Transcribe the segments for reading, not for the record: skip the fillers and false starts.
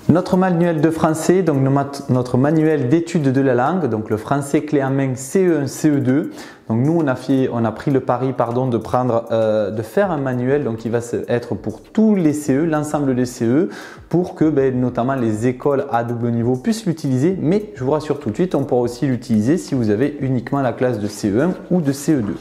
Notre manuel de français, donc notre manuel d'études de la langue, donc le français clé en main CE1, CE2. Donc nous on a pris le pari de faire un manuel donc qui va être pour tous les CE, l'ensemble des CE, pour que notamment les écoles à double niveau puissent l'utiliser. Mais je vous rassure tout de suite, on pourra aussi l'utiliser si vous avez uniquement la classe de CE1 ou de CE2.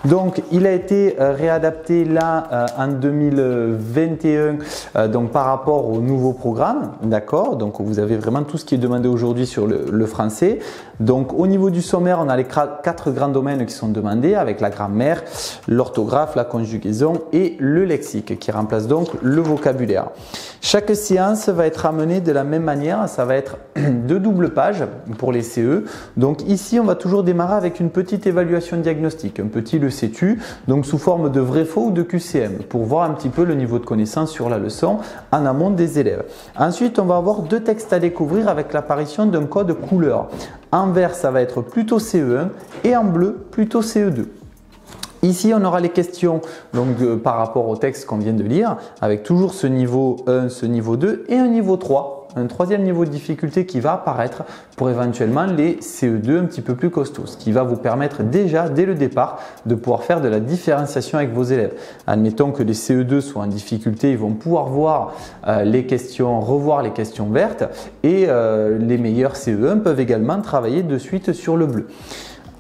Donc il a été réadapté là en 2021 donc par rapport au nouveau programme, d'accord. Donc vous avez vraiment tout ce qui est demandé aujourd'hui sur le français. Donc au niveau du sommaire, on a les 4 grands domaines qui sont demandés avec la grammaire, l'orthographe, la conjugaison et le lexique qui remplace donc le vocabulaire. Chaque séance va être amenée de la même manière, ça va être 2 doubles pages pour les CE. Donc ici, on va toujours démarrer avec une petite évaluation diagnostique, un petit le sais-tu, donc sous forme de vrai-faux ou de QCM pour voir un petit peu le niveau de connaissance sur la leçon en amont des élèves. Ensuite, on va avoir 2 textes à découvrir avec l'apparition d'un code couleur. En vert, ça va être plutôt CE1 et en bleu, plutôt CE2. Ici, on aura les questions par rapport au texte qu'on vient de lire, avec toujours ce niveau 1, ce niveau 2 et un niveau 3, un troisième niveau de difficulté qui va apparaître pour éventuellement les CE2 un petit peu plus costauds, ce qui va vous permettre déjà, dès le départ, de pouvoir faire de la différenciation avec vos élèves. Admettons que les CE2 soient en difficulté, ils vont pouvoir voir les questions, revoir les questions vertes et les meilleurs CE1 peuvent également travailler de suite sur le bleu.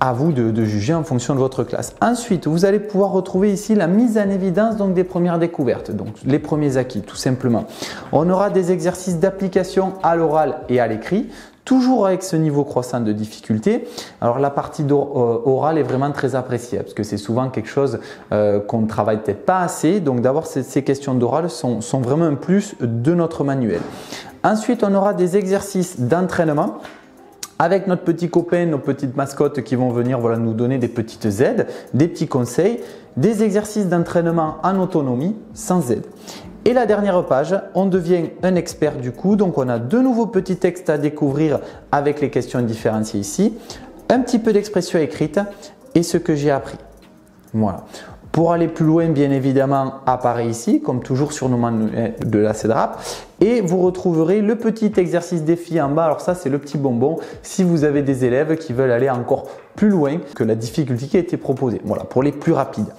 À vous de juger en fonction de votre classe. Ensuite, vous allez pouvoir retrouver ici la mise en évidence des premières découvertes, donc les premiers acquis tout simplement. On aura des exercices d'application à l'oral et à l'écrit, toujours avec ce niveau croissant de difficulté. Alors la partie orale est vraiment très appréciée parce que c'est souvent quelque chose qu'on ne travaille peut-être pas assez, donc d'avoir ces questions d'oral sont vraiment un plus de notre manuel. Ensuite, on aura des exercices d'entraînement avec notre petit copain, nos petites mascottes qui vont venir nous donner des petites aides, des petits conseils, des exercices d'entraînement en autonomie sans aide. Et la dernière page, on devient un expert du coup. Donc on a 2 nouveaux petits textes à découvrir avec les questions différenciées ici, un petit peu d'expression écrite et ce que j'ai appris. Voilà. Pour aller plus loin, bien évidemment, apparaît ici, comme toujours sur nos manuels de la CEDRAP. Et vous retrouverez le petit exercice défi en bas. Alors ça, c'est le petit bonbon si vous avez des élèves qui veulent aller encore plus loin que la difficulté qui a été proposée. Voilà, pour les plus rapides.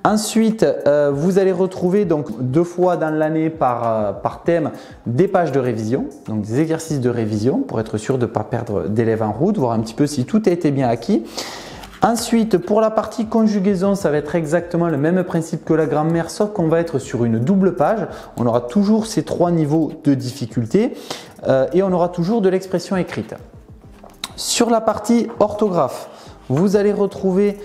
Ensuite, vous allez retrouver donc 2 fois dans l'année par thème des pages de révision, donc des exercices de révision pour être sûr de ne pas perdre d'élèves en route, voir un petit peu si tout a été bien acquis. Ensuite, pour la partie conjugaison, ça va être exactement le même principe que la grammaire, sauf qu'on va être sur une double page. On aura toujours ces 3 niveaux de difficulté et on aura toujours de l'expression écrite. Sur la partie orthographe, vous allez retrouver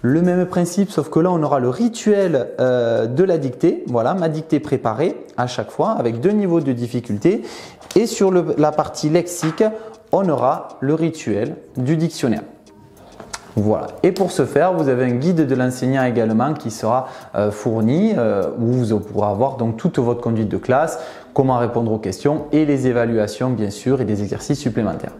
le même principe, sauf que là, on aura le rituel de la dictée. Voilà, ma dictée préparée à chaque fois avec 2 niveaux de difficulté. Et sur la partie lexique, on aura le rituel du dictionnaire. Voilà. Et pour ce faire, vous avez un guide de l'enseignant également qui sera fourni où vous pourrez avoir donc toute votre conduite de classe, comment répondre aux questions et les évaluations bien sûr et des exercices supplémentaires.